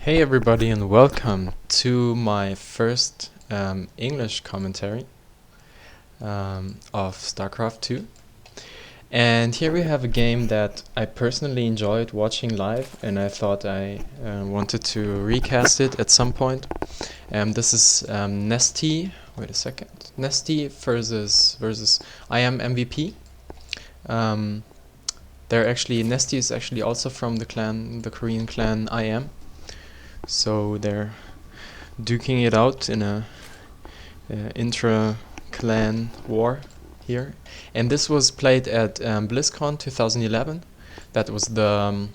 Hey everybody and welcome to my first English commentary of StarCraft 2. And here we have a game that I personally enjoyed watching live, and I thought I wanted to recast it at some point. This is NesTea. Wait a second. NesTea versus IMMvp. NesTea is actually also from the Korean clan IM. So they're duking it out in a intra-clan war here. And this was played at Blizzcon 2011. That was the...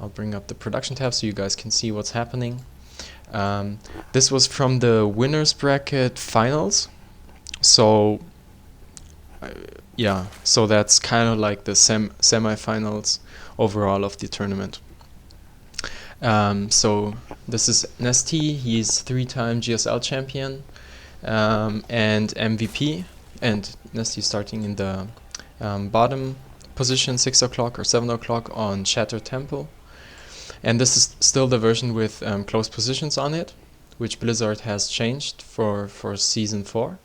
I'll bring up the production tab so you guys can see what's happening. This was from the winners bracket finals. So yeah, so that's kind of like the semi-finals overall of the tournament. So this is NesTea. He's 3-time GSL champion and MVP, and NesTea starting in the bottom position, 6 o'clock or 7 o'clock on Shattered Temple. And this is still the version with close positions on it, which Blizzard has changed for Season 4.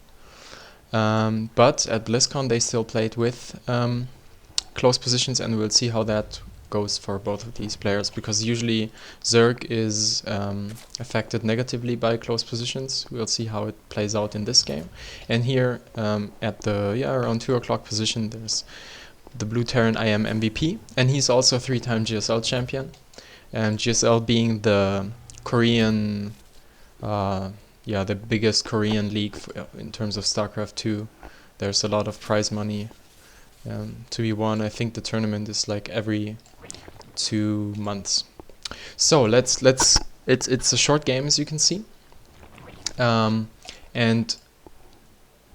But at BlizzCon they still played with close positions, and we'll see how that goes for both of these players, because usually Zerg is affected negatively by close positions. We'll see how it plays out in this game. And here at the around 2 o'clock position there's the blue Terran IMMvp, and he's also a 3-time GSL champion, and GSL being the Korean the biggest Korean league in terms of StarCraft 2. There's a lot of prize money to be won. I think the tournament is like every 2 months. So it's a short game, as you can see, and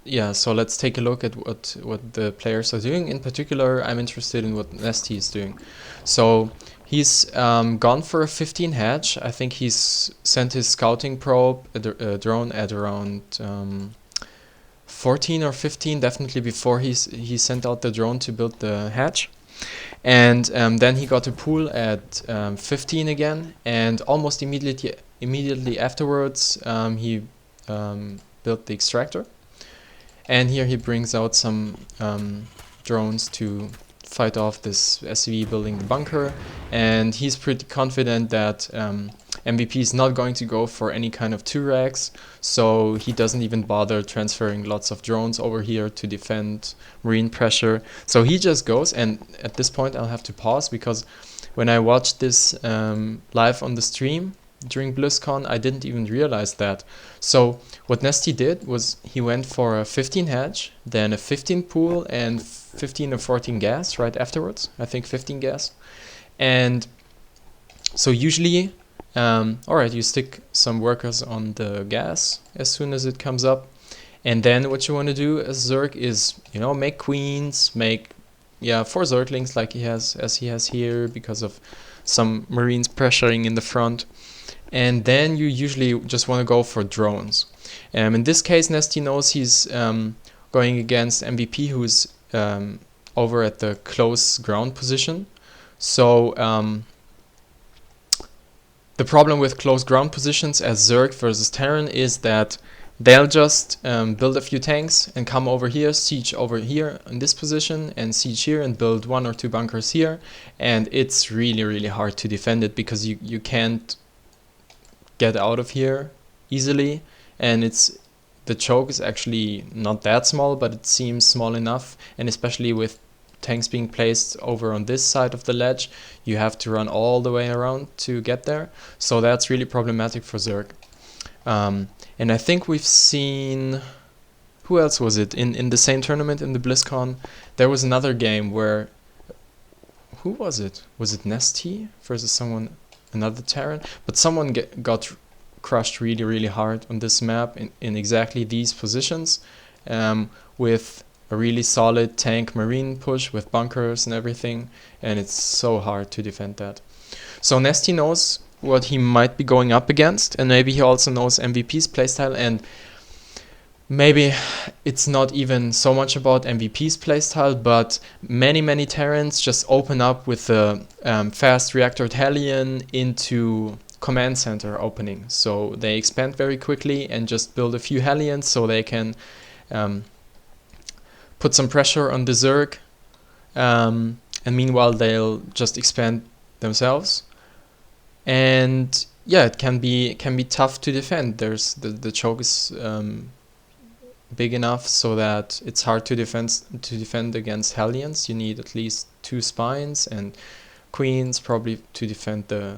yeah, so let's take a look at what the players are doing. In particular, I'm interested in what NesTea is doing. So he's gone for a 15 hatch. I think he's sent his scouting probe drone at around 14 or 15, definitely before he sent out the drone to build the hatch. And then he got a pool at 15 again, and almost immediately afterwards he built the extractor. And here he brings out some drones to fight off this SCV building the bunker, and he's pretty confident that MVP is not going to go for any kind of 2-racks, so he doesn't even bother transferring lots of drones over here to defend marine pressure. So he just goes, and at this point I'll have to pause, because when I watched this live on the stream during BlizzCon, I didn't even realize that. So what NesTea did was he went for a 15 hatch, then a 15 pool, and 15 or 14 gas right afterwards. I think 15 gas. And so usually, alright, you stick some workers on the gas as soon as it comes up. And then what you want to do as Zerg is, make queens, make 4 Zerglings like he has here, because of some marines pressuring in the front. And then you usually just want to go for drones. In this case, NesTea knows he's going against MVP, who's over at the close ground position. So the problem with close ground positions as Zerg versus Terran is that they'll just build a few tanks and come over here, siege over here in this position, and siege here and build 1 or 2 bunkers here. And it's really, really hard to defend it, because you can't get out of here easily, and the choke is actually not that small, but it seems small enough. And especially with tanks being placed over on this side of the ledge, you have to run all the way around to get there. So that's really problematic for Zerg. And I think we've seen... Who else was it? In the same tournament, in the BlizzCon, there was another game where... Who was it? Was it NesTea versus another Terran? But someone got crushed really, really hard on this map in exactly these positions, with a really solid tank marine push with bunkers and everything, and it's so hard to defend that. So NesTea knows what he might be going up against, and maybe he also knows MVP's playstyle, and maybe it's not even so much about MVP's playstyle, but many Terrans just open up with a fast reactor Hellion into command center opening. So they expand very quickly and just build a few Hellions so they can put some pressure on the Zerg, and meanwhile they'll just expand themselves. And yeah, it can be tough to defend. There's the choke is big enough so that it's hard to defend against Hellions. You need at least 2 spines and queens probably to defend the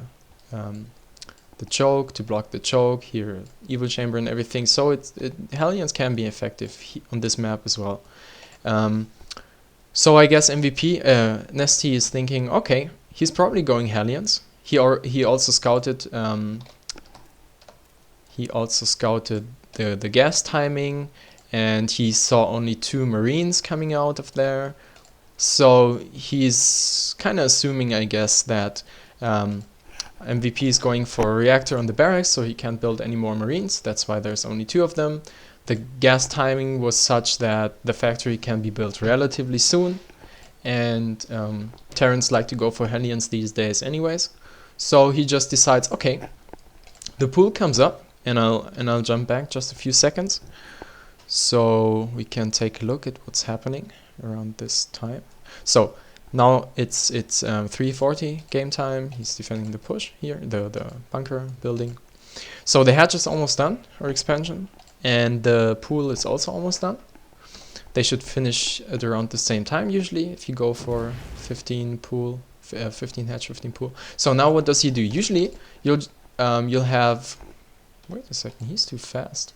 choke, to block the choke here, evil chamber and everything. So Hellions can be effective on this map as well. So I guess MVP NesTea is thinking, okay, he's probably going Hellions. He also scouted the gas timing, and he saw only 2 Marines coming out of there. So he's kind of assuming, I guess, that MVP is going for a reactor on the barracks, so he can't build any more Marines. That's why there's only 2 of them. The gas timing was such that the factory can be built relatively soon, and Terrans like to go for Hellions these days anyways. So he just decides, okay, the pool comes up, and I'll jump back just a few seconds so we can take a look at what's happening around this time. So now it's 3:40 game time. He's defending the push here, the bunker building. So the hatch is almost done, or expansion, and the pool is also almost done. They should finish at around the same time usually if you go for 15 pool, 15 hatch, 15 pool. So now what does he do? Usually you'll have, wait a second, he's too fast.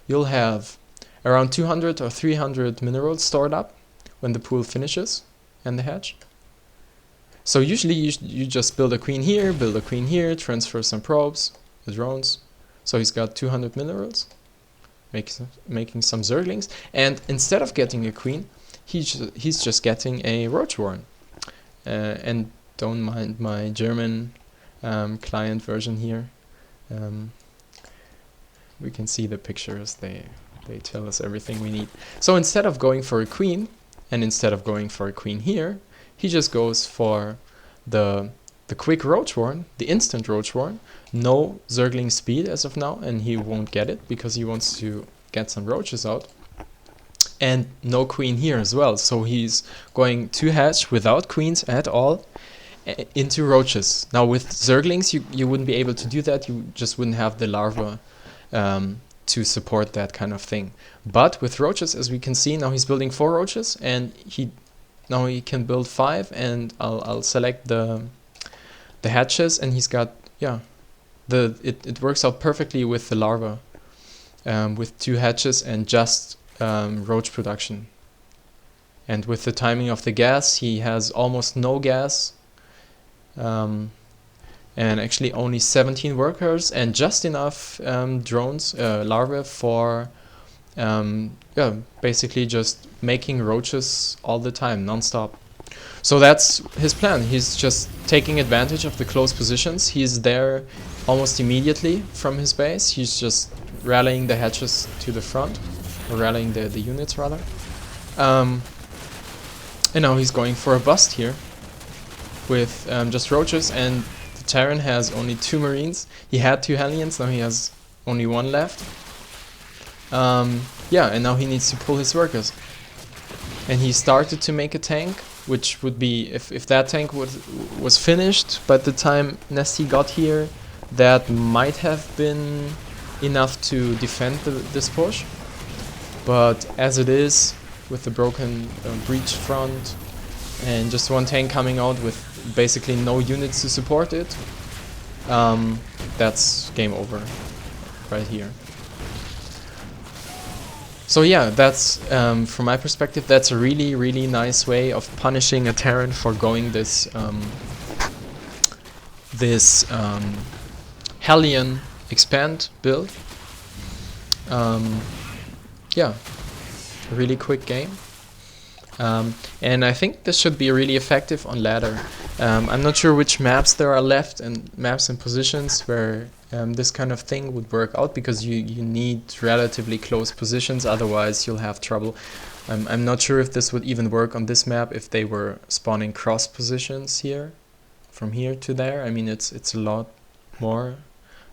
You'll have around 200 or 300 minerals stored up when the pool finishes and the hatch. So usually you just build a queen here, transfer some probes, the drones. So he's got 200 minerals, making some Zerglings, and instead of getting a queen, he's just getting a roach warren. And don't mind my German client version here. We can see the pictures, they tell us everything we need. So instead of going for a queen, and instead of going for a queen here, he just goes for the quick roach warren, the instant roach warren. No Zergling speed as of now, and he won't get it because he wants to get some roaches out. And no queen here as well, so he's going to hatch without queens at all into roaches. Now with Zerglings you wouldn't be able to do that, you just wouldn't have the larva to support that kind of thing. But with roaches, as we can see, now he's building 4 roaches, and now he can build 5, and I'll select the hatches, and he's got, yeah, it works out perfectly with the larva, with 2 hatches and just roach production. And with the timing of the gas, he has almost no gas, and actually only 17 workers and just enough drones, larvae for basically just making roaches all the time, non-stop. So that's his plan. He's just taking advantage of the close positions. He's there almost immediately from his base. He's just rallying the hatches to the front, or rallying the units rather. And now he's going for a bust here with just roaches, and the Terran has only 2 Marines. He had 2 Hellions, now he has only 1 left. Yeah, and now he needs to pull his workers. And he started to make a tank, which would be, if that tank was finished by the time NesTea got here, that might have been enough to defend this push. But as it is, with the broken breach front and just 1 tank coming out with basically no units to support it, that's game over right here. So yeah, that's from my perspective, that's a really nice way of punishing a Terran for going this Hellion expand build. Yeah, a really quick game. And I think this should be really effective on ladder. I'm not sure which maps there are left, and maps and positions where this kind of thing would work out, because you need relatively close positions, otherwise you'll have trouble. I'm not sure if this would even work on this map if they were spawning cross positions here, from here to there. I mean, it's a lot more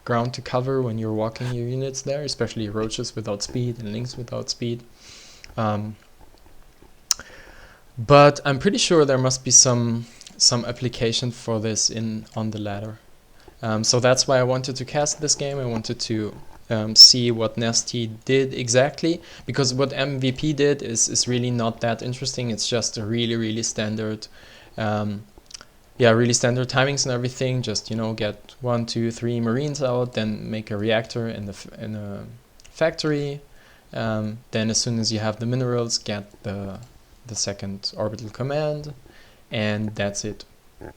ground to cover when you're walking your units there, especially roaches without speed and lynx without speed. But I'm pretty sure there must be some application for this on the ladder. So that's why I wanted to cast this game. I wanted to see what NesTea did exactly, because what IMMvp did is really not that interesting. It's just a really standard, really standard timings and everything. Just, you know, get 1, 2, 3 marines out, then make a reactor in a factory. Then as soon as you have the minerals, get the second orbital command, and that's it.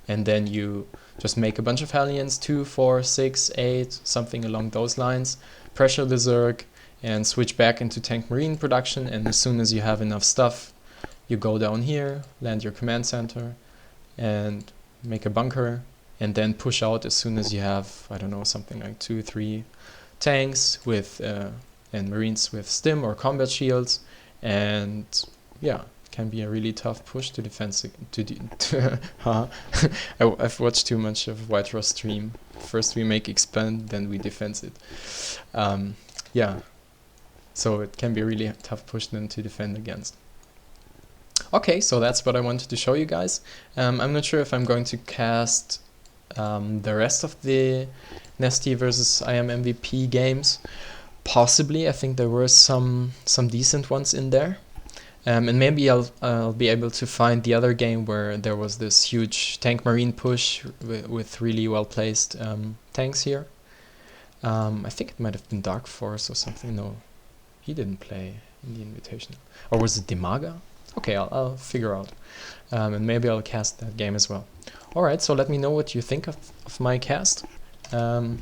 And then you just make a bunch of Hellions, 2, 4, 6, 8, something along those lines, pressure the Zerg, and switch back into tank marine production. And as soon as you have enough stuff, you go down here, land your command center, and make a bunker, and then push out as soon as you have, I don't know, something like 2, 3 tanks with and marines with stim or combat shields. And yeah, can be a really tough push to defense. I've watched too much of White Rose stream. First we make expand, then we defense it. Yeah, so it can be a really tough push then to defend against. Okay, so that's what I wanted to show you guys. I'm not sure if I'm going to cast the rest of the NesTea versus IMMvp games. Possibly, I think there were some decent ones in there. And maybe I'll be able to find the other game where there was this huge tank marine push with really well placed tanks here. I think it might have been Dark Force or something. No, he didn't play in the Invitational. Or was it Dimaga? Okay, I'll figure out. And maybe I'll cast that game as well. Alright, so let me know what you think of my cast. I'm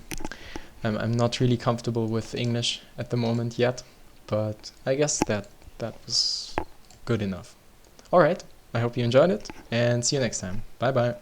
not really comfortable with English at the moment yet, but I guess that was good enough. Alright, I hope you enjoyed it, and see you next time. Bye bye.